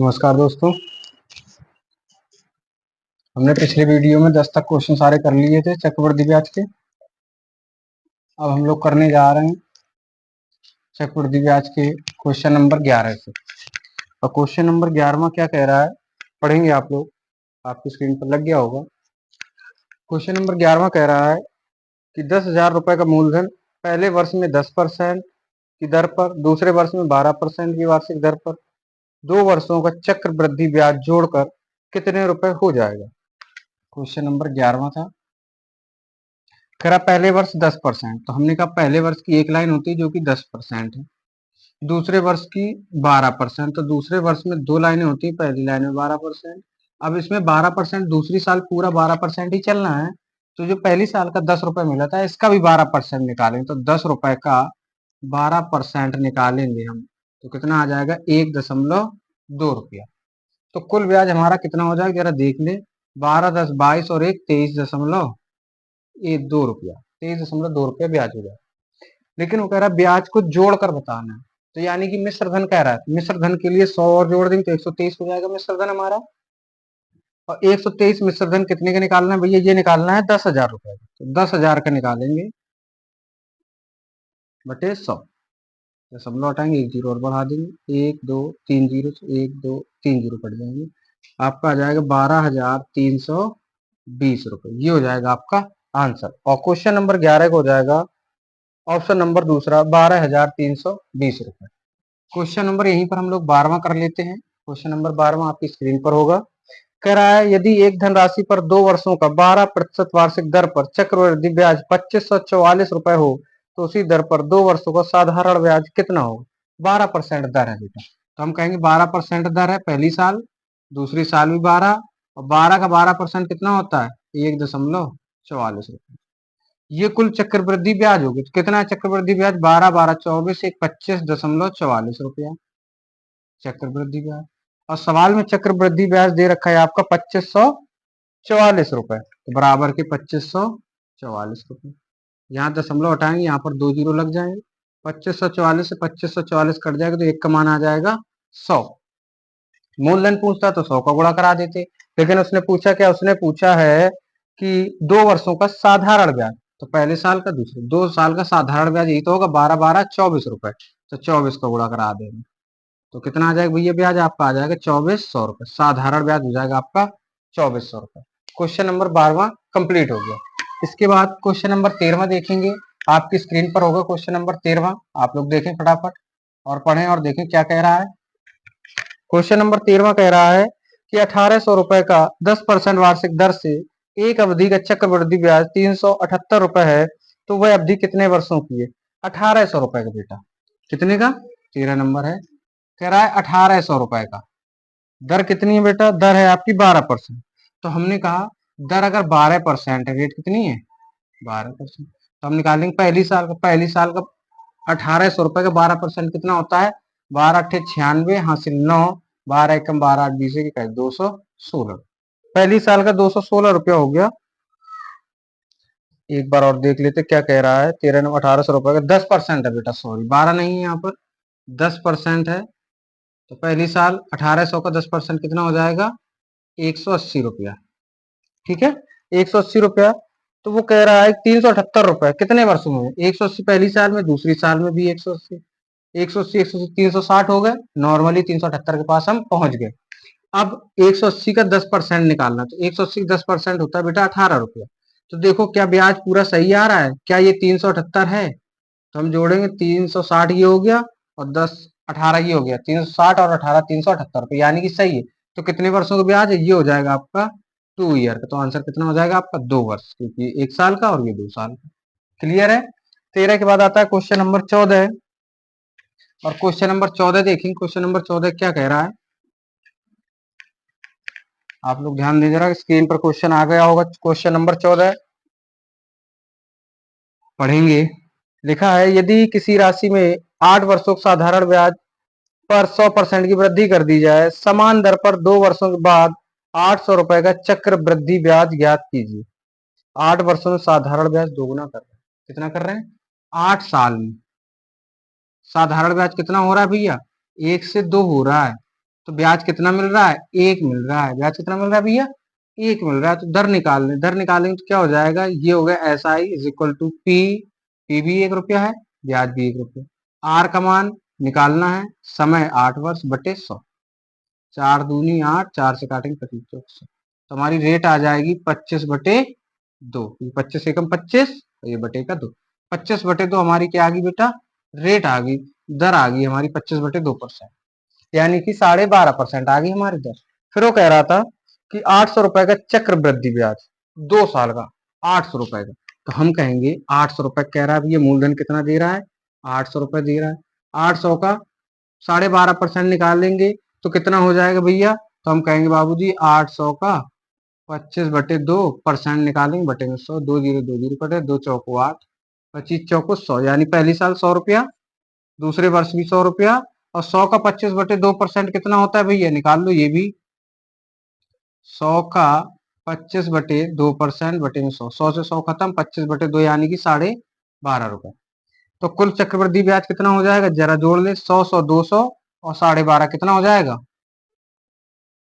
नमस्कार दोस्तों। हमने पिछले वीडियो में 10 तक क्वेश्चन सारे कर लिए थे चक्रवृद्धि ब्याज के। अब हम लोग करने जा रहे हैं चक्रवृद्धि ब्याज के क्वेश्चन नंबर 11 से। और क्वेश्चन नंबर 11वां क्या कह रहा है, पढ़ेंगे आप लोग, आपकी स्क्रीन पर लग गया होगा। क्वेश्चन नंबर 11वां कह रहा है कि 10,000 रुपए का मूलधन पहले वर्ष में 10% की दर पर, दूसरे वर्ष में 12% की वार्षिक दर पर 2 वर्षों का चक्रवृद्धि ब्याज जोड़कर कितने रुपए हो जाएगा। क्वेश्चन नंबर 11वां था। कह रहा पहले वर्ष 10%, तो हमने कहा पहले वर्ष की एक लाइन होती है जो कि 10% है, दूसरे वर्ष की 12%, तो दूसरे वर्ष में दो लाइनें होती है, पहली लाइन में 12%। अब इसमें 12% दूसरी साल पूरा 12% ही चलना है, तो जो पहली साल का 10 रुपए मिला था इसका भी 12% निकालेंगे, तो 10 रुपए का 12% निकालेंगे हम, तो कितना आ जाएगा 1.2 रुपया। तो कुल ब्याज हमारा कितना हो जाएगा जरा देख ले, 12 10 22 और 1 23.2 रुपया, 23.2 रुपया ब्याज हो जाएगा। लेकिन वो कह रहा है ब्याज को जोड़कर बताना है, तो यानी कि मिश्र धन कह रहा है, मिश्र धन के लिए 100 और जोड़ देंगे तो 123 हो जाएगा मिश्र धन हमारा। और 123 मिश्र धन कितने का निकालना है भैया, ये निकालना है 10,000 रुपए का, तो 10,000 का निकालेंगे बटे 100, दशमलव हटाएंगे, एक जीरो और बढ़ा देंगे, 1 2 3 जीरो, 1 2 3 जीरो कट जाएंगे, आपका आ जाएगा 12,320 रुपए। ये हो जाएगा आपका आंसर। और क्वेश्चन नंबर 11 को हो जाएगा ऑप्शन नंबर दूसरा 12,320 रुपए। क्वेश्चन नंबर यहीं पर हम लोग 12वां कर लेते हैं। क्वेश्चन नंबर 12वां आपकी स्क्रीन पर होगा। कह रहा है यदि एक धनराशि पर 2 वर्षों का 12% वार्षिक दर पर चक्रवृद्धि ब्याज 2544 रुपए हो, तो उसी दर पर 2 वर्षों का साधारण ब्याज कितना होगा। 12% दर है बेटा, तो हम कहेंगे 12% दर है पहली साल, दूसरी साल भी 12, और 12 का 12% कितना होता है 1.44 रुपए। ये कुल चक्रवृद्धि ब्याज होगी, तो कितना है चक्रवृद्धि ब्याज, 12 12 24, एक 25.44 रुपया चक्रवृद्धि ब्याज। और सवाल में चक्रवृद्धि ब्याज दे रखा है आपका 2544 रुपए, तो बराबर के 2544 रुपए। यहाँ दशमलव हटाएंगे, यहाँ पर 2 जीरो लग जाएंगे, 2544 से 2544 कट जाएगा, तो एक का मान आ जाएगा 100। मूलधन पूछता तो 100 का गुणा करा देते, लेकिन उसने पूछा क्या, उसने पूछा है कि 2 वर्षों का साधारण ब्याज, तो पहले साल का दूसरे 2 साल का साधारण ब्याज यही तो होगा, 12 12 24 रुपए, तो 24 का गुणा करा देंगे, तो कितना आ जाएगा भैया ब्याज आपका आ जाएगा 2400 रुपए, साधारण ब्याज हो जाएगा आपका 2400 रुपए। क्वेश्चन नंबर 12वां कंप्लीट हो गया। इसके बाद क्वेश्चन नंबर 13वां देखेंगे, आपकी स्क्रीन पर होगा क्वेश्चन नंबर 13वां, आप लोग देखें फटाफट और पढ़ें और देखें क्या कह रहा है। क्वेश्चन नंबर 13वां कह रहा है कि 1800 रुपए का 10% वार्षिक दर से एक अवधि का चक्रवृद्धि ब्याज 378 रुपए है, तो वह अवधि कितने वर्षों की है। 1800 रुपए का बेटा, कितने का, 13 नंबर है, कह रहा है 1800 रुपए का, दर कितनी है बेटा, दर है आपकी 12%। तो हमने कहा दर अगर 12% है, रेट कितनी है 12%, तो हम निकालेंगे पहली साल का 1800 रुपए का 12% कितना होता है, 12 अट्ठे 96 हासिल 9, 12 एकम 12 8 बीस की 216, पहली साल का 216 रुपया हो गया। एक बार और देख लेते क्या कह रहा है, 1800 रुपए का 10% है बेटा, सॉरी 12 नहीं है यहाँ पर, 10% है, तो पहली साल 1800 का 10% कितना हो जाएगा 180 रुपया, ठीक है 180 रुपया। तो वो कह रहा है 378 रुपए कितने वर्षों में, 180 पहली साल में, दूसरी साल में भी 180, 180 180 360 हो गए, नॉर्मली 378 के पास हम पहुंच गए। अब 180 का 10% निकालना, तो 180 का 10% होता है बेटा 18 रुपया। तो देखो क्या ब्याज पूरा सही आ रहा है, क्या ये 378 है, तो हम जोड़ेंगे 360 ये हो गया, और 10 18 ये हो गया, 360 और 18 378 रुपये, यानी कि सही है। तो कितने वर्षों का ब्याज है, ये हो जाएगा आपका 2 ईयर का, तो आंसर कितना हो जाएगा आपका 2 वर्ष, क्योंकि 1 साल का और ये 2 साल का। क्लियर है। 13 के बाद आता है क्वेश्चन नंबर 14, और क्वेश्चन नंबर 14 देखेंगे, क्वेश्चन नंबर 14 क्या कह रहा है, आप लोग ध्यान दे जरा, स्क्रीन पर क्वेश्चन आ गया होगा, क्वेश्चन नंबर 14 पढ़ेंगे। लिखा है यदि किसी राशि में 8 वर्षों का साधारण ब्याज पर 100% की वृद्धि कर दी जाए, समान दर पर 2 वर्षों के बाद 800 रुपए का चक्र वृद्धि ब्याज ज्ञात कीजिए। 8 वर्षों में साधारण ब्याज दोगुना कर रहे हैं, कितना कर रहे हैं 8 साल में साधारण ब्याज कितना हो रहा है भैया 1 से 2 हो रहा है, तो ब्याज कितना मिल रहा है? एक मिल रहा है। ब्याज कितना मिल रहा है भैया? एक मिल रहा है। तो दर निकाल लें, दर निकालेंगे तो क्या हो जाएगा? ये हो गया S I is equal to P, P भी 1 रुपया है, ब्याज भी 1 रुपया। आर का मान निकालना है, समय 8 वर्ष बटे 100, 4 दूनी 8, 4 से काटेंगे 25 चौक 100, तो हमारी रेट आ जाएगी 25/2। 25 एकम 25, ये बटे का 2, 25/2 हमारी क्या आ गई बेटा? रेट आ गई, दर आ गई हमारी 25/2%, यानी कि 12.5% आ गई हमारी दर। फिर वो कह रहा था कि 800 रुपए का चक्रवृद्धि ब्याज, 2 साल का 800 रुपए का। तो हम कहेंगे 800 रुपए कह रहा है, ये मूलधन कितना दे रहा है? 800 रुपए दे रहा है। 800 का 12.5% निकालेंगे तो कितना हो जाएगा भैया? तो हम कहेंगे बाबूजी 800 का 25/2% निकालेंगे, बटे में 100, 2 0 2 0 कटे, 2 चौको 8, 25 चौको 100, यानी पहली साल 100 रुपया, दूसरे वर्ष भी 100 रुपया, और 100 का 25/2% कितना होता है भैया? निकाल लो ये भी। 100 का 25/2% बटे में 100, 100 से 100 खत्म, 25/2 यानी कि 12.5 रुपए। तो कुल चक्रवृद्धि ब्याज कितना हो जाएगा? जरा जोड़ ले, 100 100 200 और 12.5 कितना हो जाएगा?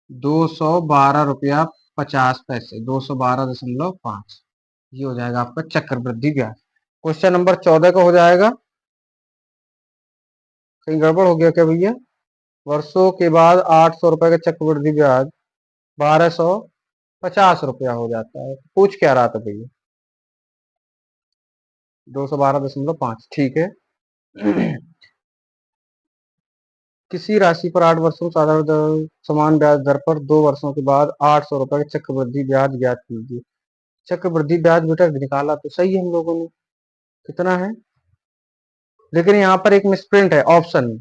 212 रुपया 50 पैसे, 212.5, ये हो जाएगा आपका चक्रवृद्धि ब्याज। क्वेश्चन नंबर 14 का हो जाएगा। कहीं गड़बड़ हो गया क्या भैया? वर्षों के बाद 800 रुपए का चक्रवृद्धि ब्याज 1250 रुपया हो जाता है। पूछ क्या रहा था भैया? 212.5, ठीक है। किसी राशि पर 8 वर्षों साधारण समान ब्याज दर पर 2 वर्षों के बाद 800 रुपए का चक्रवृद्धि ब्याज ज्ञात कीजिए। चक्रवृद्धि ब्याज बेटा निकाला तो सही है हम लोगों ने, कितना है, लेकिन यहाँ पर एक मिसप्रिंट है ऑप्शन में।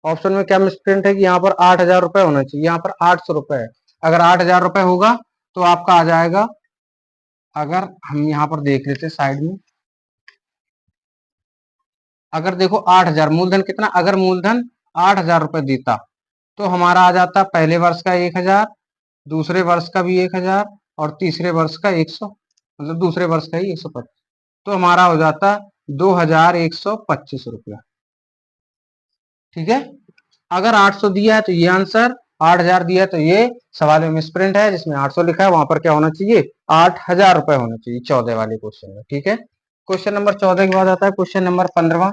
ऑप्शन में क्या मिसप्रिंट है कि यहाँ पर 8,000 रुपए होना चाहिए, यहाँ पर 800 रुपए है। अगर 8,000 रुपए होगा तो आपका आ जाएगा, अगर हम यहाँ पर देख लेते साइड में, अगर देखो 8,000 मूलधन कितना, अगर मूलधन 8,000 रुपए देता तो हमारा आ जाता पहले वर्ष का 1,000, दूसरे वर्ष का भी 1,000, और तीसरे वर्ष का 100, मतलब दूसरे वर्ष का ही 125, तो हमारा हो जाता 2,125 रुपया। ठीक है। अगर 800 दिया है तो ये आंसर, 8,000 दिया है तो ये, सवाल में मिसप्रिंट है, जिसमें 800 लिखा है वहां पर क्या होना चाहिए? 8,000 रुपए होना चाहिए 14 वाले क्वेश्चन में। ठीक है। क्वेश्चन नंबर 14 के बाद आता है क्वेश्चन नंबर 15।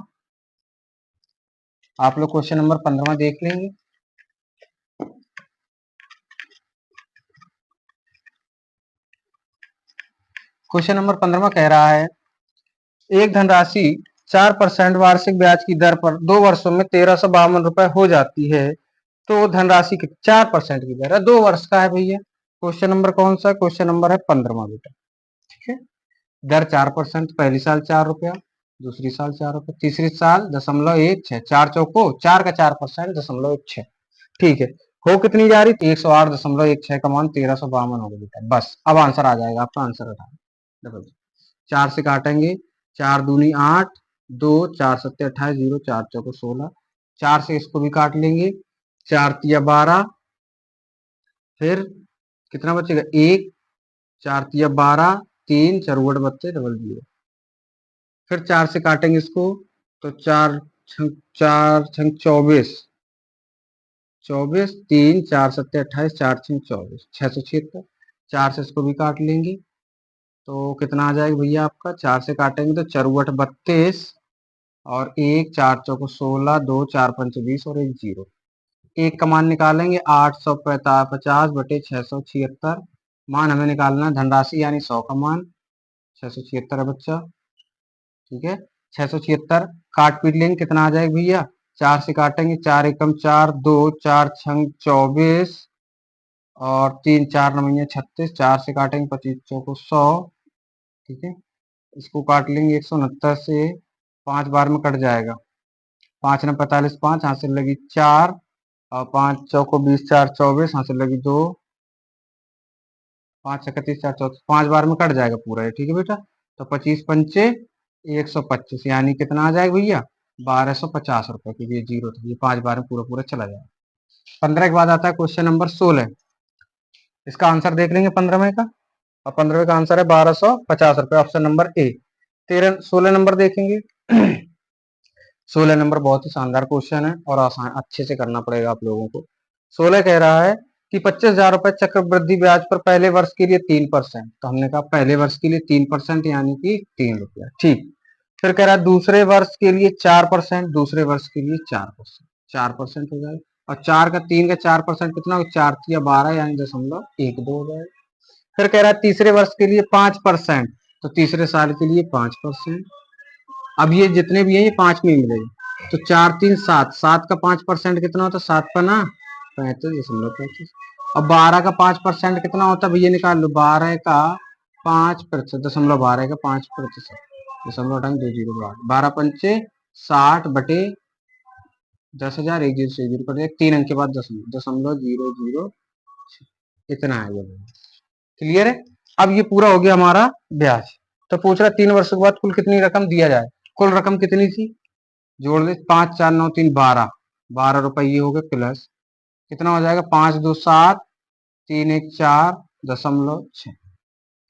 आप लोग क्वेश्चन नंबर 15 देख लेंगे। क्वेश्चन नंबर 15 कह रहा है, एक धनराशि 4% वार्षिक ब्याज की दर पर 2 वर्षों में 1,352 रुपए हो जाती है, तो धनराशि की 4% की दर है, 2 वर्ष का है भैया। क्वेश्चन नंबर कौन सा? क्वेश्चन नंबर है 15 बेटा। ठीक है। दर 4%, पहली साल 4 रुपया, दूसरी साल 4 रुपया, तीसरी साल 0.16, 4 चौको 4 का 4%, 0.16। ठीक है। हो कितनी जा रही थी? 108.16 का मान 1,352 हो गया बेटा। बस अब आंसर आ जाएगा आपका, आंसर उठा डबल, 4 से काटेंगे, 4 दूनी 8, 2, 4 सत्ते 28, 0, 4 चौको 16, 4 से इसको भी काट लेंगे, 4 तिया 12, फिर कितना बचेगा? 1, 4 तिया 12, 3 चरवट 32 डबल 0, फिर 4 से काटेंगे इसको, तो 4 छंग 24, 3, 4 सत्ते 28, 4 छंग 24, 676, 4 से इसको भी काट लेंगे, तो कितना आ जाएगा भैया आपका? 4 से काटेंगे तो चरवट 32, और 1, 4 चौको 16, 2, 4 पंच 20, और 1 0। एक का मान निकालेंगे 850 बटे 676, मान हमें निकालना है धनराशि यानी 100 का मान, 676 है बच्चा। ठीक है। 676 काट पीट लेंगे, कितना आ जाएगा भैया? 4 से काटेंगे, 4 एकम 4, 2, 4 छंग 24, और 3, 4 नवैया 36, 4 से काटेंगे 25 चौको 100। ठीक है। इसको काट लेंगे 169 से, 5 बार में कट जाएगा, 5 ने 45, 5 हाथ से लगी 4, और 5 चौको 20, 4 24, हाथ से लगी 2, 5 31, 4 34, 5 बार में कट जाएगा पूरा ये। ठीक है बेटा। तो 25 पंचे 125, यानी कितना आ जाएगा भैया? 1,250 रुपए, क्योंकि ये जीरो था, ये 5 बार में पूरा पूरा चला जाएगा। 15 के बाद आता है क्वेश्चन नंबर 16। इसका आंसर देख लेंगे 15वें का, और 15वें का आंसर है 1,250 रुपए, ऑप्शन नंबर ए। 16 नंबर देखेंगे। 16 नंबर बहुत ही शानदार क्वेश्चन है, और आसान अच्छे से करना पड़ेगा आप लोगों को। 16 कह रहा है कि 25,000 रुपए चक्रवृद्धि ब्याज पर पहले वर्ष के लिए 3%। तो हमने कहा पहले वर्ष के लिए 3% यानी कि 3 रुपया। ठीक। फिर कह रहा है दूसरे वर्ष के लिए 4%, दूसरे वर्ष के लिए 4%, 4% हो जाएगा। और 3 का 4% कितना हो, 4×3 = 12 यानी 0.12 हो जाएगा। फिर कह रहा है तीसरे वर्ष के लिए 5%, तो तीसरे साल के लिए 5%। अब ये जितने भी है ये 5 में मिलेगा। तो 4×3 = 7, 7 का 5% कितना होता है, 7×5 = 35.35। अब 12 का 5% कितना होता है भैया, निकाल लो। 12 का 5%, 0.12 का 5%, 0.20 12×5 = 60/10,000, 1 0 से 1 0 कट जाएगा, 3 अंक के बाद 0.00, इतना है ये। क्लियर है। अब ये पूरा हो गया हमारा ब्याज। तो पूछ रहा 3 वर्षों के बाद कुल कितनी रकम दिया जाए। कुल रकम कितनी थी, जोड़ दे, 5 4 9 3 12, 12 रुपए ये हो गए, प्लस कितना हो जाएगा, 5 2 7, 3 1 4.6,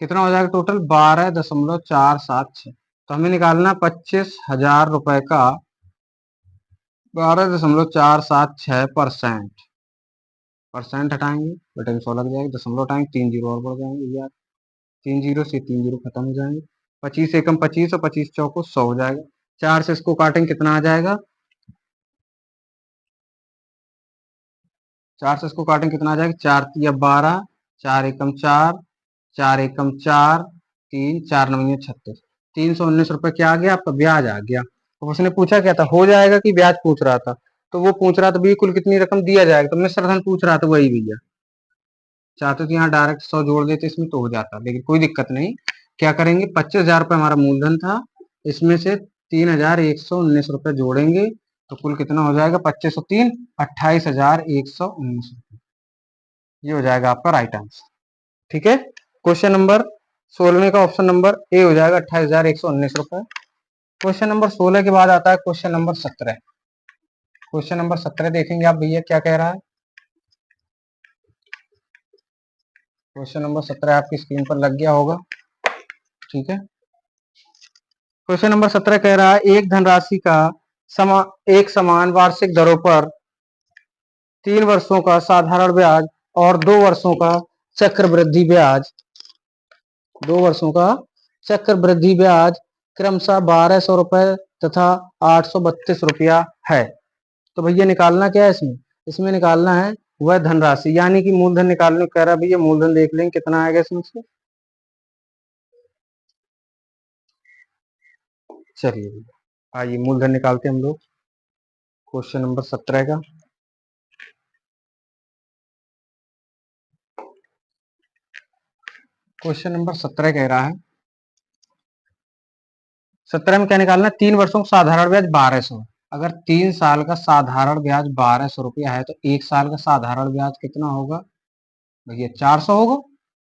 कितना हो जाएगा टोटल, 12.476। तो हमें निकालना 25,000 रुपए का 12.476%। परसेंट हटाएंगे, बटन 100 लग जाएगा, दशमलव हटाएंगे, 3 जीरो और बढ़ जाएंगे यार, 3 जीरो से 3 जीरो खत्म हो जाएंगे। 25 एकम 25 और 25 चौको 100 हो जाएगा। 4 से इसको काटेंगे, कितना आ जाएगा, 4 से इसको काटेंगे कितना आ जाएगा, 4×3 = 12, 4 एकम 4, 4 एकम 4, 3 4 9 36, 319 रुपए क्या आ गया आपका, ब्याज आ गया। तो उसने पूछा क्या था, हो जाएगा कि ब्याज पूछ रहा था। तो वो पूछ रहा था भैया कुल कितनी रकम दिया जाएगा, तो मिश्र धन पूछ रहा था वही भैया। चाहते तो यहाँ डायरेक्ट 100 जोड़ देते इसमें तो हो जाता, लेकिन कोई दिक्कत नहीं। क्या करेंगे, 25,000 रुपए हमारा मूलधन था, इसमें से 3,119 रुपए जोड़ेंगे, तो कुल कितना हो जाएगा, 25 और 3 28,119 रुपए। ये हो जाएगा आपका राइट आंसर। ठीक है। क्वेश्चन नंबर 16 का ऑप्शन नंबर ए हो जाएगा, 28,119 रुपए। क्वेश्चन नंबर 16 के बाद आता है क्वेश्चन नंबर 17। क्वेश्चन नंबर 17 देखेंगे आप भैया क्या कह रहा है। क्वेश्चन नंबर 17 आपकी स्क्रीन पर लग गया होगा। ठीक है। क्वेश्चन नंबर 17 कह रहा है एक धनराशि का एक समान वार्षिक दरों पर 3 वर्षों का साधारण ब्याज और 2 वर्षों का चक्रवृद्धि ब्याज, 2 वर्षों का चक्रवृद्धि ब्याज क्रमशः 1,200 रुपए तथा 832 रुपया है। तो भैया निकालना क्या है इसमें, इसमें निकालना है वह धनराशि, यानी कि मूलधन निकालने को कह रहा है भैया। मूलधन देख लेंगे कितना आएगा इसमें से। चलिए भैया आइए मूलधन निकालते हैं हम लोग क्वेश्चन नंबर 17 का। क्वेश्चन नंबर 17 कह रहा है, 17 में क्या निकालना है, 3 वर्षों का साधारण ब्याज 1,200। अगर 3 साल का साधारण ब्याज 1,200 रुपया है, तो 1 साल का साधारण ब्याज कितना होगा भैया, 400 होगा।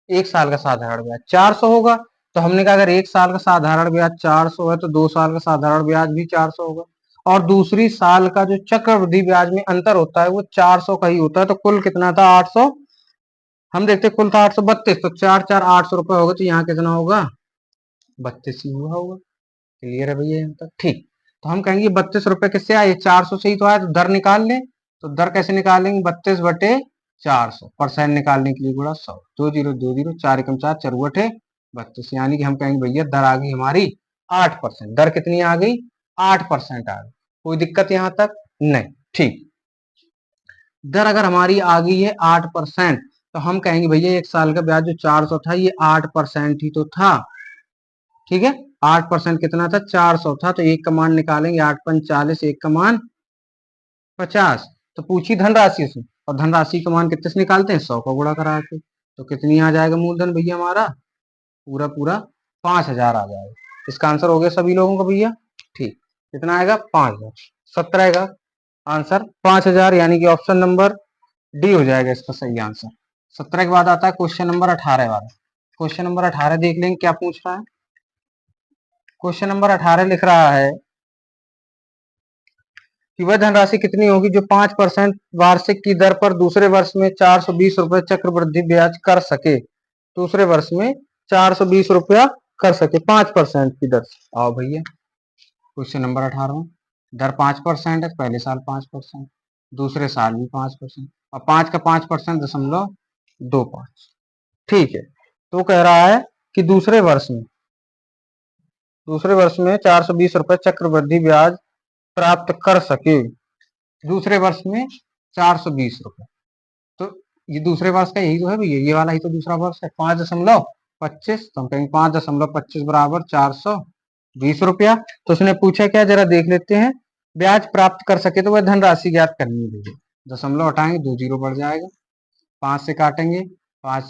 1 साल का साधारण ब्याज 400 होगा। तो हमने कहा अगर 1 साल का साधारण ब्याज 400 है, तो 2 साल का साधारण ब्याज भी 400 होगा। और दूसरी साल का जो चक्रवृद्धि ब्याज में अंतर होता है वो 400 का ही होता है। तो कुल कितना था, 800। हम देखते कुल था 832, तो 4 4 800 रुपए होगा, तो यहाँ कितना होगा, 32 ही हुआ होगा। क्लियर है भैया यहाँ तक। ठीक। तो हम कहेंगे 32 रुपए किससे आए, 400 से ही तो आया, तो दर निकाल लें। तो दर कैसे निकालेंगे, 32/400, परसेंट निकालने के लिए गुणा 100, 2 0 2 0, 4 एकम 4, 4 32, यानी कि हम कहेंगे भैया दर आ गई हमारी 8%। दर कितनी आ गई, 8% आ गई। कोई दिक्कत यहाँ तक नहीं। ठीक। दर अगर हमारी आ गई है 8%, तो हम कहेंगे भैया 1 साल का ब्याज जो 400 था ये 8% ही तो था। ठीक है। 8% कितना था, 400 था, तो 1 का मान निकालेंगे, 8×5 = 40, 1 का मान 50। तो पूछी धनराशि से, और धनराशि का मान कितने से निकालते हैं, 100 का गुणा करा के। तो कितनी आ जाएगा मूलधन भैया हमारा, पूरा पूरा 5,000 आ जाएगा। इसका आंसर हो गया सभी लोगों का भैया। ठीक। कितना आएगा, 5,000। 17 का आंसर 5,000, यानी कि ऑप्शन नंबर डी हो जाएगा इसका सही आंसर। 17 के बाद आता है क्वेश्चन नंबर 18 वाला। क्वेश्चन नंबर 18 देख लेंगे क्या पूछ रहा है। क्वेश्चन नंबर 18 लिख रहा है कि वह धनराशि कितनी होगी जो 5% वार्षिक की दर पर दूसरे वर्ष में 420 रुपए चक्रवृद्धि ब्याज कर सके। दूसरे वर्ष में 420 रुपया कर सके 5% की दर से। आओ भैया क्वेश्चन नंबर 18, दर 5% है, पहले साल 5%, दूसरे साल भी 5%। और 5% ठीक है। तो कह रहा है कि दूसरे वर्ष में 420 रुपए चक्रवृद्धि ब्याज प्राप्त कर सके। दूसरे वर्ष में 420 रुपए, तो ये दूसरे वर्ष का यही तो है भैया, ये वाला ही तो दूसरा वर्ष है। 5.25, तो हम कहेंगे 5.25 बराबर 420 रुपया। तो उसने पूछा क्या, जरा देख लेते हैं। ब्याज प्राप्त कर सके तो वह धनराशि ज्ञात करनी है। दशमलव हटाएंगे 2 जीरो बढ़ जाएगा, 5 से काटेंगे, 5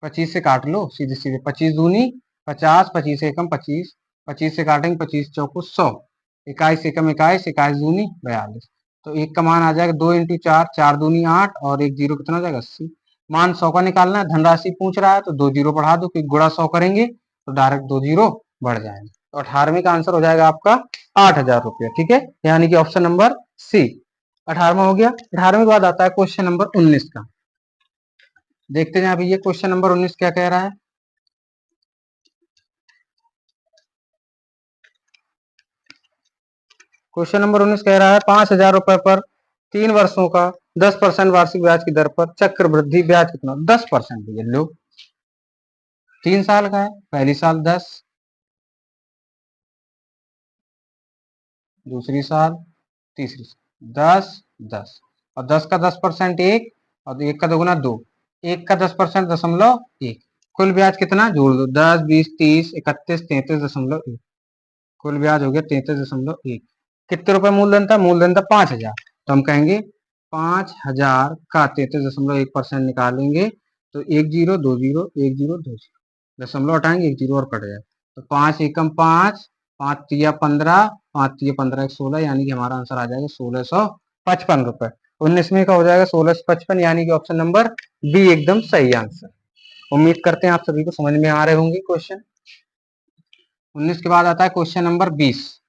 25 से काट लो सीधे सीधे, 25 दूनी 50, 25 एकम 25, 25 से काटेंगे 25 चौको 100, 21 एकम 21, 21 दूनी 42। तो एक का मान आ जाएगा 2 इंटू 4, 4 दूनी 8, और एक जीरो कितना हो जाएगा 80। मान 100 का निकालना है, धनराशि पूछ रहा है तो 2 जीरो बढ़ा दो, क्योंकि गुणा 100 करेंगे तो डायरेक्ट 2 जीरो बढ़ जाएंगे। तो 18वें का आंसर हो जाएगा आपका 8,000 रुपया। ठीक है, यानी कि ऑप्शन नंबर सी 18वां हो गया। 18वें के बाद आता है क्वेश्चन नंबर 19 का। देखते हैं अभी ये क्वेश्चन नंबर 19 क्या कह रहा है। क्वेश्चन नंबर 19 कह रहा है 5,000 रुपए पर 3 वर्षों का 10% वार्षिक ब्याज की दर पर चक्रवृद्धि ब्याज कितना, 10%। भैया लो, 3 साल का है, पहली साल 10, दूसरी साल, तीसरी साल 10, 10, और 10 का 10% 1, और 1 का दोगुना 2, 1 का 10% 0.1। कुल ब्याज कितना जोड़ दो, 10, 20, 30, 31, 33.1। कुल ब्याज हो गया 33.1। कितने रुपए मूलधन था, मूलधन था 5,000। तो हम कहेंगे 5,000 का 33.1% निकालेंगे, तो 1 जीरो 2 जीरो 1 जीरो 2 जीरो, दशमलव हटाएंगे 1 जीरो और कट जाए। तो 5 एकम 5, 5 तिया 15, 5 तिया 15 16, यानी कि हमारा आंसर आ जाएगा 1655 रुपए। 19वें का हो जाएगा 1655, यानी कि ऑप्शन नंबर बी एकदम सही आंसर। उम्मीद करते हैं आप सभी को समझ में आ रहे होंगे क्वेश्चन। 19 के बाद आता है क्वेश्चन नंबर 20।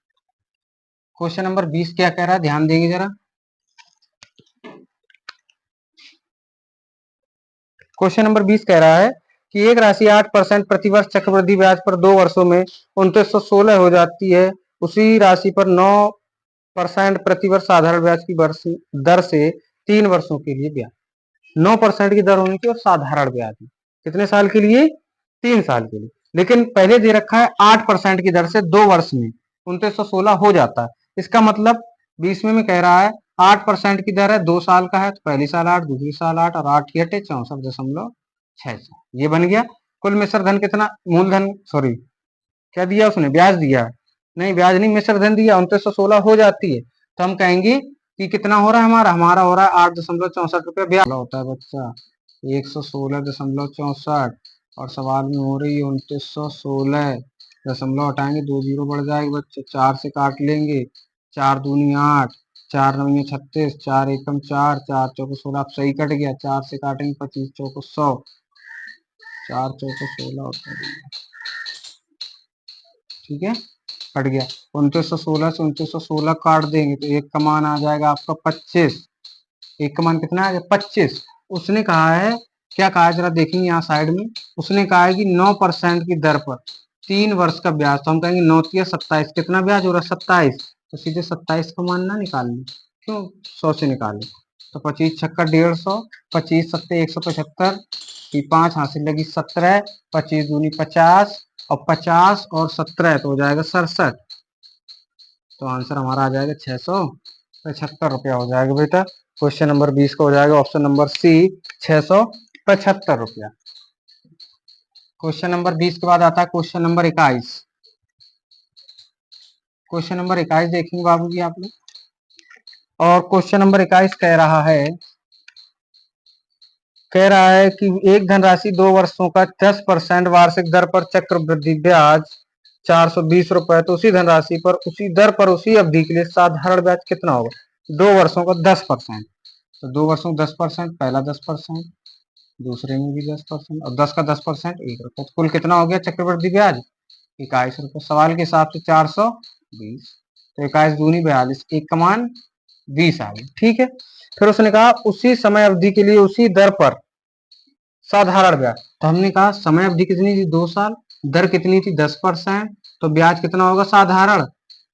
क्वेश्चन नंबर 20 क्या कह रहा है, ध्यान देंगे जरा। क्वेश्चन नंबर 20 कह रहा है कि एक राशि 8% प्रतिवर्ष चक्रवृद्धि ब्याज पर 2 वर्षों में 2916 हो जाती है। उसी राशि पर 9% प्रतिवर्ष साधारण ब्याज की दर से 3 वर्षों के लिए ब्याज, 9% की दर होनी चाहिए और साधारण ब्याज कितने साल के लिए, 3 साल के लिए। लेकिन पहले दे रखा है 8% की दर से 2 वर्ष में 2916 हो जाता है। इसका मतलब 20वें में कह रहा है 8% की दर है, 2 साल का है, तो पहली साल 8, दूसरी साल 8, और 8 की हटे 64.66, ये बन गया। कुल मिश्र धन कितना, मूलधन सॉरी क्या दिया उसने, ब्याज दिया, नहीं ब्याज नहीं मिश्र धन दिया, 2916 हो जाती है। तो हम कहेंगे कि कितना हो रहा है, हमारा हो रहा है 8.64 रुपया ब्याज होता है बच्चा, 116.64, और सवाल में हो रही है 2916। दशमलव हटाएंगे 2 जीरो बढ़ जाएगा बच्चे, 4 से काट लेंगे, 4 दूनी 8, 4 नवी 36, 4 एकम 4, 4 चौको 16, आप सही कट गया, 4 से काटेंगे 25 चौको 100, 4 चौको 16, ठीक है कट गया। 2916 से 2916 काट देंगे तो एक का मान आ जाएगा आपका 25, एक का मान कितना आ जाएगा 25। उसने कहा है, क्या कहा है जरा देखेंगे यहाँ साइड में, उसने कहा है कि 9% की दर पर 3 वर्ष का ब्याज, तो हम कहेंगे 9 तिया 27, कितना ब्याज हो रहा है 27, तो सीधे 27 का मान ना निकालें, क्यों 100 से निकालें, तो 25 छक्का 150, 25 सत्ते 175, 5 हासिल लगी 17, 25 दूनी 50, और 50 और 17 तो हो जाएगा 67। तो आंसर हमारा आ जाएगा 675 रुपया हो जाएगा बेटा। क्वेश्चन नंबर 20 का हो जाएगा ऑप्शन नंबर सी 675 रुपया। क्वेश्चन नंबर 20 के बाद आता है क्वेश्चन नंबर 21। क्वेश्चन नंबर 21 देखेंगे बाबू जी आप लोग, और क्वेश्चन नंबर 21 कह रहा है कि एक धनराशि 2 वर्षों का 10% वार्षिक दर पर चक्रवृद्धि ब्याज 420 रुपए, तो उसी धनराशि पर उसी दर पर उसी अवधि के लिए साधारण ब्याज कितना होगा, 2 वर्षों का 10%। तो 2 वर्षों 10%, पहला 10%, दूसरे में भी 10%, और 10 का 10% 1 रुपया, तो कुल कितना हो गया चक्रवृद्धि ब्याज 21 रुपये। सवाल के हिसाब से 420, तो 21 दूनी 42, एक का मान 20 आ गया। ठीक है, फिर उसने कहा उसी समय अवधि के लिए उसी दर पर साधारण ब्याज, तो हमने कहा समय अवधि कितनी थी 2 साल, दर कितनी थी 10%, तो ब्याज कितना होगा साधारण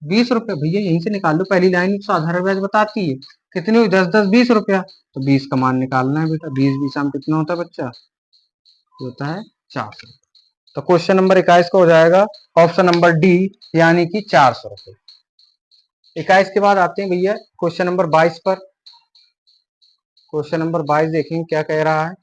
20 रुपए। भैया यहीं से निकाल लो, पहली लाइन साधारण ब्याज बताती है। कितनी हुई, 10 10 20 रुपया। तो 20 का मान निकालना है बेटा, 20 20 में कितना होता है बच्चा, ये होता है 400। तो क्वेश्चन नंबर 21 का हो जाएगा ऑप्शन नंबर डी, यानी कि 400 रुपये। 21 के बाद आते हैं भैया क्वेश्चन नंबर 22 पर। क्वेश्चन नंबर 22 देखेंगे क्या कह रहा है।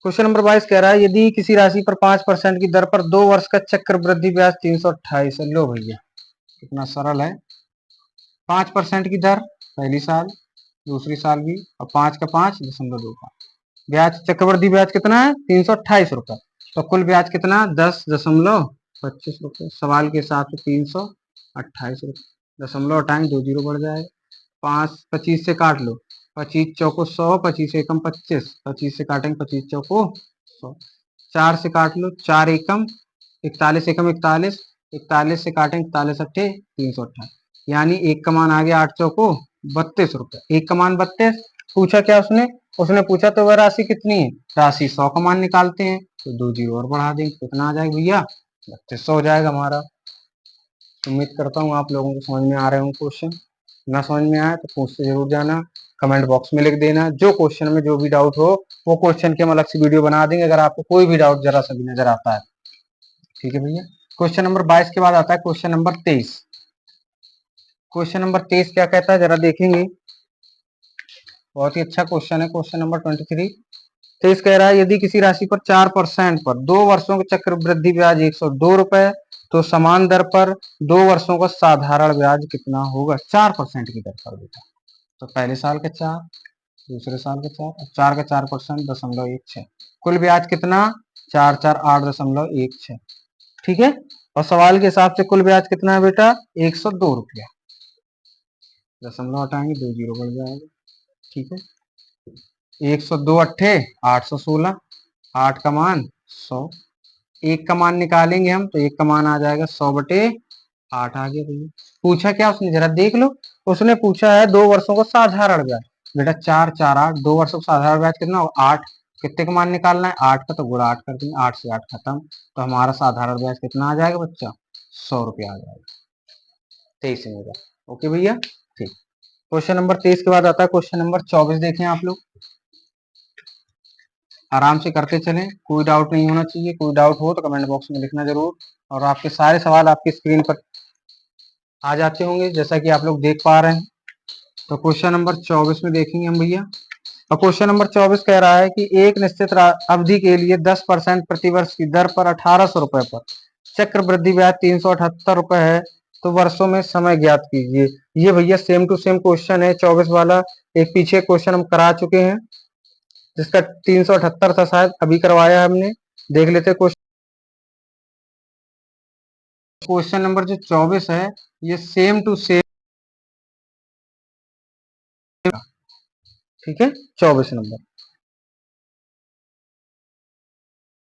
क्वेश्चन नंबर 22 कह रहा है यदि किसी राशि पर 5% की दर पर 2 वर्ष का चक्रवृद्धि ब्याज 328 है। लो भैया कितना सरल है। 5% की दर पहली साल, दूसरी साल भी, और 5 का 5.25 ब्याज, चक्रवृद्धि ब्याज कितना है 328 रुपए। तो कुल ब्याज कितना 10.25 रुपए। सवाल के हिसाब से 328 रुपए, दशमलव हटाएंगे 2 जीरो बढ़ जाएगा। 5 25 से काट लो, 25 चौको 100, 25 एकम 25, 25 से काटेंगे 25 चौको 100। 4 से काट लो, 4 एकम 41, एकम 41, 41 से काटेंगे 41 अट्ठे 328, यानी एक का मान आ गया 8 चौको 32 रुपए। एक का मान 32। पूछा क्या उसने, उसने पूछा तो वह राशि कितनी है, राशि 100 का मान निकालते हैं, तो 2 जीरो और बढ़ा देंगे, कितना आ जाएगा भैया 3200 हो जाएगा हमारा। उम्मीद करता हूँ आप लोगों को समझ में आ रहे होंगे क्वेश्चन। ना समझ में आया तो पूछते जरूर जाना, कमेंट बॉक्स में लिख देना। जो क्वेश्चन में जो भी डाउट हो वो क्वेश्चन की हम अलग से वीडियो बना देंगे, अगर आपको कोई भी डाउट जरा सा भी नजर आता है। ठीक है भैया। क्वेश्चन नंबर 22 के बाद आता है क्वेश्चन नंबर 23। क्वेश्चन नंबर 23 क्या कहता है जरा देखेंगे। बहुत ही अच्छा क्वेश्चन है क्वेश्चन नंबर 23। 23 कह रहा है यदि किसी राशि पर 4% पर 2 वर्षों का चक्रवृद्धि ब्याज 102 रुपए, तो समान दर पर 2 वर्षों का साधारण ब्याज कितना होगा। 4% की दर पर बेटा, तो पहले साल का 4, दूसरे साल का 4, और 4 का 4% 0.16। कुल ब्याज कितना 4 4 8.16। ठीक है। और सवाल के हिसाब से कुल ब्याज कितना है बेटा 102 रुपया। दशमलव हटाएंगे 2 जीरो बढ़ जाएगा। ठीक है। 102 अट्ठे 816, 8 का मान 100। एक का मान निकालेंगे हम, तो एक का मान आ जाएगा 100/8 आ गया भैया। पूछा क्या उसने जरा देख लो। उसने पूछा है 2 वर्षों का साधारण ब्याज। बेटा 4 4 8, 2 वर्षों का साधारण ब्याज कितना होगा 8। कितने का मान निकालना है 8 का, तो गुणा 8 कर देंगे, 8 से 8 खत्म। तो हमारा साधारण ब्याज कितना आ जाएगा बच्चा 100 रुपया आ जाएगा। 23 में होगा। ओके भैया ठीक। क्वेश्चन नंबर 23 के बाद आता है क्वेश्चन नंबर 24। देखें आप लोग आराम से करते चलें, कोई डाउट नहीं होना चाहिए। कोई डाउट हो तो कमेंट बॉक्स में लिखना जरूर। और आपके सारे सवाल आपकी स्क्रीन पर आ जाते होंगे जैसा कि आप लोग देख पा रहे हैं। तो क्वेश्चन नंबर 24 में देखेंगे हम भैया। और क्वेश्चन नंबर 24 कह रहा है कि एक निश्चित अवधि के लिए 10% प्रतिवर्ष की दर पर 1800 रुपए पर चक्रवृद्धि ब्याज 378 रुपए है, तो वर्षों में समय ज्ञात कीजिए। ये भैया सेम टू सेम क्वेश्चन है 24 वाला। एक पीछे क्वेश्चन हम करा चुके हैं जिसका 378 था, शायद अभी करवाया हमने। देख लेते क्वेश्चन। क्वेश्चन नंबर जो 24 है ये सेम टू सेम। ठीक है 24 नंबर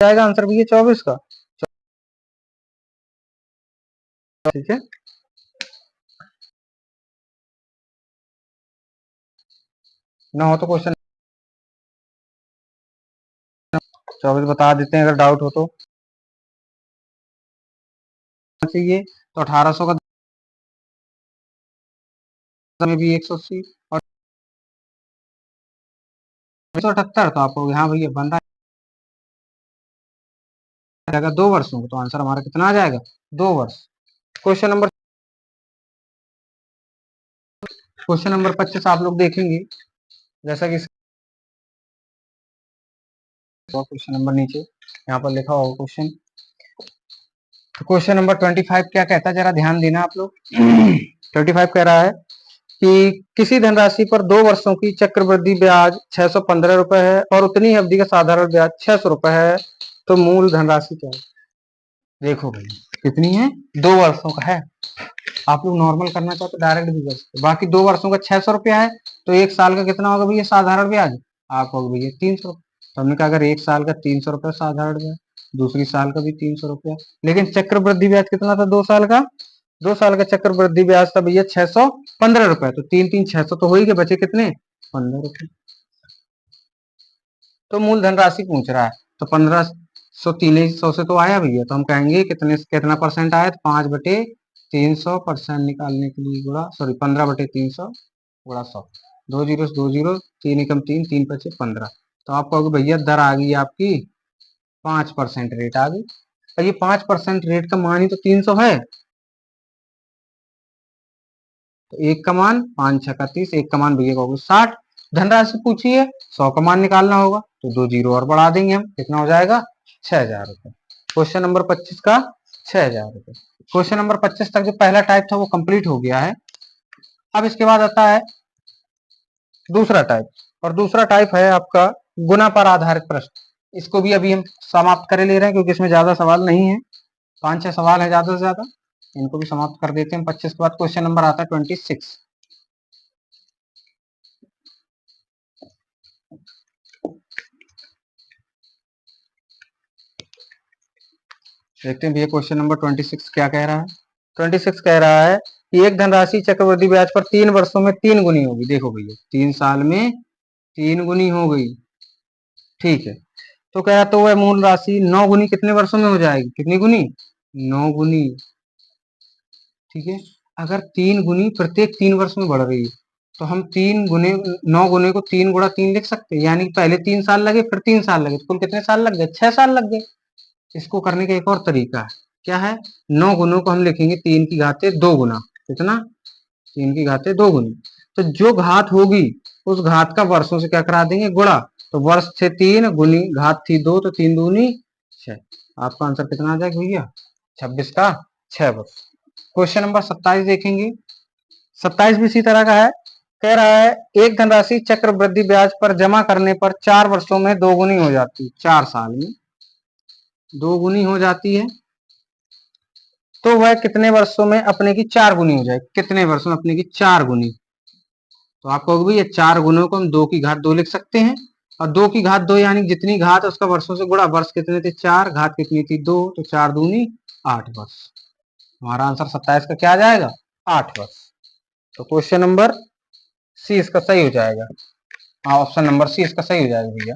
जाएगा आंसर भैया 24 का। ठीक है। ना हो तो क्वेश्चन 24 बता देते हैं अगर डाउट हो तो। चाहिए तो 1800 का में भी 180 और 178, तो आपको यहाँ भैया बन रहा है 2 वर्षों को, तो आंसर हमारा कितना आ जाएगा 2 वर्ष। क्वेश्चन नंबर 25 आप लोग देखेंगे जैसा कि क्वेश्चन नंबर नीचे यहाँ पर लिखा होगा क्वेश्चन। तो क्वेश्चन नंबर 25 क्या कहता है जरा ध्यान देना आप लोग। 25 कह रहा है कि किसी धनराशि पर 2 वर्षों की चक्रवृद्धि ब्याज 615 रुपए है और उतनी अवधि का साधारण ब्याज 600 रुपए है, तो मूल धनराशि क्या है। देखो भाई कितनी है 2 वर्षों का है। आप लोग नॉर्मल करना चाहो तो डायरेक्ट भी कर सकते, बाकी 2 वर्षों का 600 रुपया है, तो एक साल का कितना होगा भैया साधारण ब्याज, आप होगा भैया 300। तो हमने कहा अगर एक साल का 300 रुपया साधारण ब्याज, दूसरी साल का भी 300 रुपया, लेकिन चक्रवृद्धि ब्याज कितना था 2 साल का। 2 साल का चक्रवृद्धि ब्याज था भैया 615 रुपए, तो 3 3 600 तो हो ही गए, बचे कितने 15 रुपए। तो मूल धनराशि पूछ रहा है, तो 15 सौ 300 से तो आया भैया, तो हम कहेंगे कितने कितना परसेंट आया, तो 5/300% निकालने के लिए गुणा, सॉरी 15/300 गुणा 100, दो जीरो से दो जीरो, तीन एकम तीन, तीन पचे 15। तो आप कहोगे भैया दर आ गई आपकी 5% रेट आ गई। और ये 5% रेट का मान ही तो 300 है, तो एक का मान 5×6 = 30, एक का मान भैया कहोगे 60। धनराशि पूछी है, 100 का मान निकालना होगा, तो दो जीरो और बढ़ा देंगे हम, कितना हो जाएगा 6,000 रुपये। क्वेश्चन नंबर 25 का 6,000 रुपये। क्वेश्चन नंबर 25 तक जो पहला टाइप था वो कंप्लीट हो गया है। अब इसके बाद आता है दूसरा टाइप, और दूसरा टाइप है आपका गुना पर आधारित प्रश्न। इसको भी अभी हम समाप्त कर ले रहे हैं, क्योंकि इसमें ज्यादा सवाल नहीं है, 5-6 सवाल है ज्यादा से ज्यादा, इनको भी समाप्त कर देते हैं। 25 के बाद क्वेश्चन नंबर आता है 26। देखते हैं भैया क्वेश्चन नंबर 26 क्या कह रहा है। 26 कह रहा है कि एक धनराशि चक्रवृद्धि ब्याज पर 3 वर्षों में 3 गुनी होगी। देखो भैया 3 साल में 3 गुनी हो गई, ठीक है। तो कह रहा तो वह मूल राशि 9 गुनी कितने वर्षों में हो जाएगी, कितनी गुनी 9 गुनी, ठीक है। अगर 3 गुनी प्रत्येक 3 वर्ष में बढ़ रही है, तो हम 3 गुने 9 गुने को 3 × 3 लिख सकते हैं, यानी पहले 3 साल लगे फिर 3 साल लगे, तो कुल कितने साल लग गए, 6 साल लग गए। इसको करने का एक और तरीका है, क्या है, 9 गुनों को हम लिखेंगे 3 की घाते 2 गुना, कितना 3 की घाते 2 गुनी। तो जो घात होगी उस घात का वर्षों से क्या करा देंगे, गुणा। तो वर्ष थे 3 गुनी घात थी 2, तो 3 दूनी 6। आपका आंसर कितना आ जाएगा भैया 26 का 6 वर्ष। क्वेश्चन नंबर 27 देखेंगे। 27 भी इसी तरह का है। कह रहा है एक धनराशि चक्रवृद्धि ब्याज पर जमा करने पर 4 वर्षों में 2 गुनी हो जाती है, 4 साल में 2 गुनी हो जाती है, तो वह कितने वर्षों में अपने की 4 गुनी हो जाएगी, कितने वर्षों में अपने की 4 गुनी। तो आप कहोगे ये 4 गुनों को हम 2 की घात 2 लिख सकते हैं, और 2 की घात 2 यानी जितनी घात है उसका वर्षों से गुणा, वर्ष कितने थे 4, घात कितनी थी 2, तो 4 दूनी 8 वर्ष। हमारा आंसर 27 का क्या आ जाएगा 8 वर्ष। तो क्वेश्चन नंबर सी इसका सही हो जाएगा, हाँ ऑप्शन नंबर सी इसका सही हो जाएगा भैया।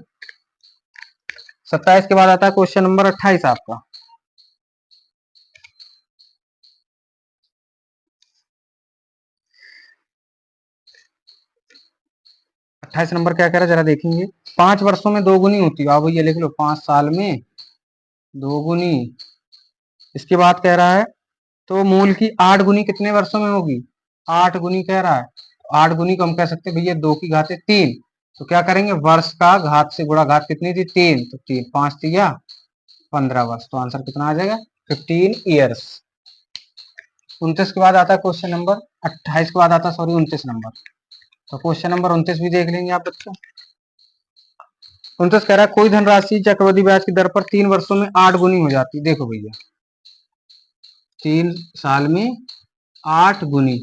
27 के बाद आता है क्वेश्चन नंबर 28 आपका। 28 नंबर क्या कह रहा है जरा देखेंगे। 5 वर्षों में 2 गुनी होती है, आप ये लिख लो 5 साल में 2 गुनी। इसके बाद कह रहा है तो मूल की 8 गुनी कितने वर्षों में होगी, 8 गुनी कह रहा है। 8 गुनी को हम कह सकते हैं भैया 2 की घाते 3, तो क्या करेंगे वर्ष का घात से गुणा, घात कितनी थी 3, तो 3 5 3 15 वर्ष। तो आंसर कितना आ जाएगा 15 ईयर्स। 29 के बाद आता है क्वेश्चन नंबर 28 के बाद आता है सॉरी 29 नंबर। तो क्वेश्चन नंबर 29 भी देख लेंगे आप बच्चों। 29 कह रहा है कोई धनराशि चक्रवृद्धि ब्याज की दर पर 3 वर्षों में 8 गुनी हो जाती है। देखो भैया 3 साल में 8 गुनी,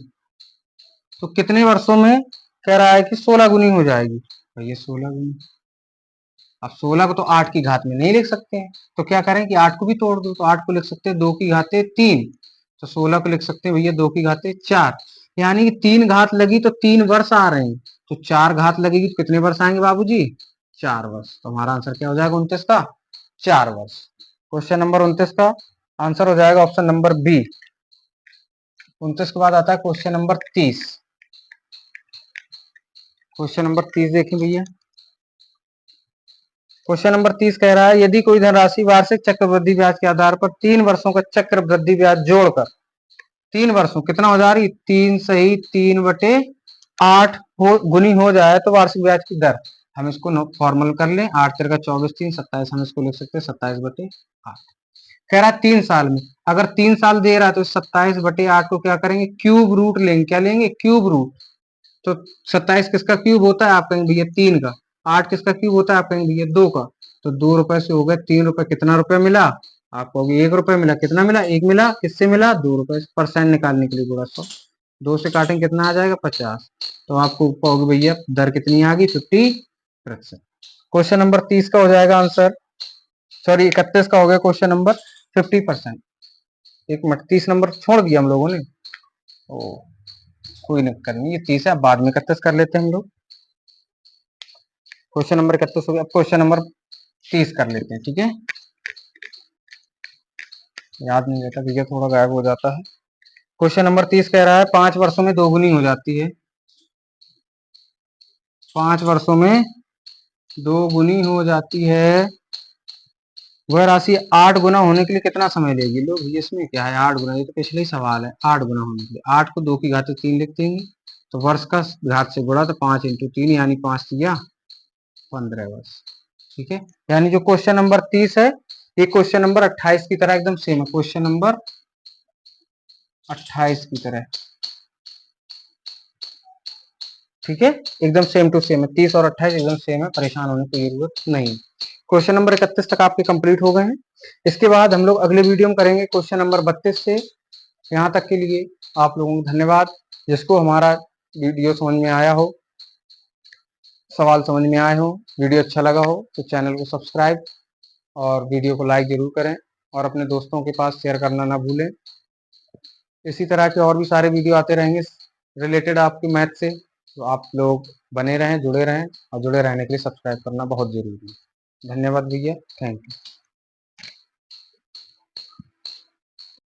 तो कितने वर्षों में कह रहा है कि 16 गुनी हो जाएगी। भैया 16 गुनी, अब 16 को तो 8 की घात में नहीं लिख सकते हैं, तो क्या करें कि 8 को भी तोड़ दो, तो 8 को लिख सकते हैं 2 की घाते 3, तो 16 को लिख सकते हैं भैया 2 की घाते 4, यानी कि 3 घात लगी तो 3 वर्ष आ रहे हैं, तो 4 घात लगेगी तो कितने वर्ष आएंगे बाबूजी 4 वर्ष। तो हमारा आंसर क्या हो जाएगा 29 का 4 वर्ष। क्वेश्चन नंबर 29 का आंसर हो जाएगा ऑप्शन नंबर बी। 29 के बाद आता है क्वेश्चन नंबर 30। क्वेश्चन नंबर 30 देखें भैया। क्वेश्चन नंबर 30 कह रहा है यदि कोई धनराशि वार्षिक चक्रवृद्धि ब्याज के आधार पर 3 वर्षों का चक्रवृद्धि ब्याज जोड़कर 3 वर्षों कितना हो जा रही 3 सही 3/8 हो गुनी हो जाए तो वार्षिक ब्याज की दर, हम इसको फॉर्मल कर लें 8×3 = 24, 3 27, हम इसको लिख सकते हैं 27/8। कह रहा है 3 साल में, अगर 3 साल दे रहा है तो 27/8 को क्या करेंगे क्यूब रूट लेंगे, क्या लेंगे क्यूब रूट। तो 27 किसका क्यूब होता है आप कहेंगे भैया 3 का, 8 किसका क्यूब होता है आप कहेंगे भैया 2 का, तो 2 रुपए से हो गए 3 रुपए, कितना रुपए मिला आपको 1 रुपए मिला, कितना मिला 1 मिला, किससे मिला 2 रुपए, परसेंट निकालने के लिए बोला। 2 से काटेंगे कितना आ जाएगा 50, तो आपको कहोगे भैया दर कितनी आ गई 50%। क्वेश्चन नंबर 30 का हो जाएगा आंसर, सॉरी 31 का हो गया क्वेश्चन नंबर 50%। एक मिनट 30 नंबर छोड़ दिया हम लोगों ने, ओ कोई दिक्कत नहीं, ये 30 है बाद में 31 कर लेते हैं हम लोग। क्वेश्चन नंबर 31 हो गया, अब क्वेश्चन नंबर 30 कर लेते हैं, ठीक है। याद नहीं रहता भैया, थोड़ा गायब हो जाता है। क्वेश्चन नंबर 30 कह रहा है 5 वर्षों में दोगुनी हो जाती है। 5 वर्षों में दोगुनी हो जाती है वह राशि 8 गुना होने के लिए कितना समय लेगी? लो भैया इसमें क्या है 8 गुना, ये तो पिछले ही सवाल है। 8 गुना होने के लिए 8 को 2 की घात 3 लिख देंगे, तो वर्ष का घात से गुणा, तो 5 × 3 यानी 5×3 = 15 वर्ष। ठीक है, यानी जो क्वेश्चन नंबर 30 है ये क्वेश्चन नंबर 28 की तरह एकदम सेम है। क्वेश्चन नंबर 28 की तरह, ठीक है, एकदम सेम टू सेम है। 30 और 28 एकदम सेम है, परेशान होने की जरूरत नहीं। क्वेश्चन नंबर 31 तक आपके कंप्लीट हो गए हैं। इसके बाद हम लोग अगले वीडियो में करेंगे क्वेश्चन नंबर 32 से। यहाँ तक के लिए आप लोगों को धन्यवाद। जिसको हमारा वीडियो समझ में आया हो, सवाल समझ में आए हो, वीडियो अच्छा लगा हो, तो चैनल को सब्सक्राइब और वीडियो को लाइक जरूर करें और अपने दोस्तों के पास शेयर करना ना भूलें। इसी तरह के और भी सारे वीडियो आते रहेंगे रिलेटेड आपके मैथ से, तो आप लोग बने रहें, जुड़े रहें, और जुड़े रहने के लिए सब्सक्राइब करना बहुत जरूरी है। धन्यवाद भैया, थैंक यू।